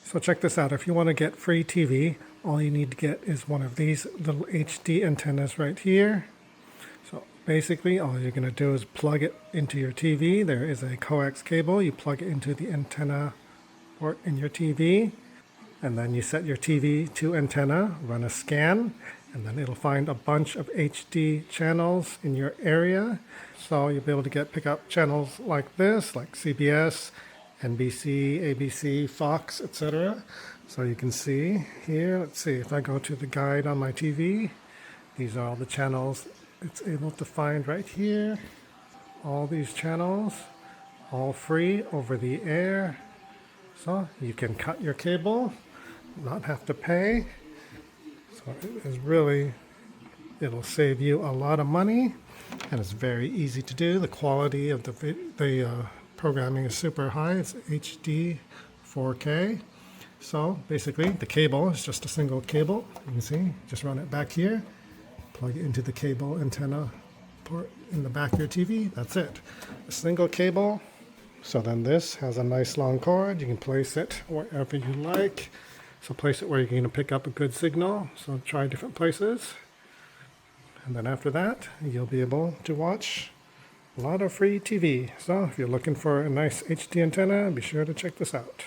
So check this out. If you want to get free TV, all you need to get is one of these little HD antennas right here. So basically, all you're going to do is plug it into your TV. There is a coax cable. You plug it into the antenna port in your TV, and then you set your TV to antenna, run a scan, and then it'll find a bunch of HD channels in your area. So you'll be able to pick up channels like this, like CBS, NBC, ABC, Fox, etc. So you can see here, let's see, if I go to the guide on my TV, these are all the channels it's able to find right here. All these channels, all free over the air. So you can cut your cable, not have to pay. So it is really, it'll save you a lot of money, and it's very easy to do. The quality of the programming is super high. It's HD 4K. So basically the cable is just a single cable. You can see, just run it back here, plug it into the cable antenna port in the back of your TV. That's it. A single cable. So then this has a nice long cord. You can place it wherever you like. So place it where you're going to pick up a good signal. So try different places. And then after that, you'll be able to watch a lot of free TV. So if you're looking for a nice HD antenna, be sure to check this out.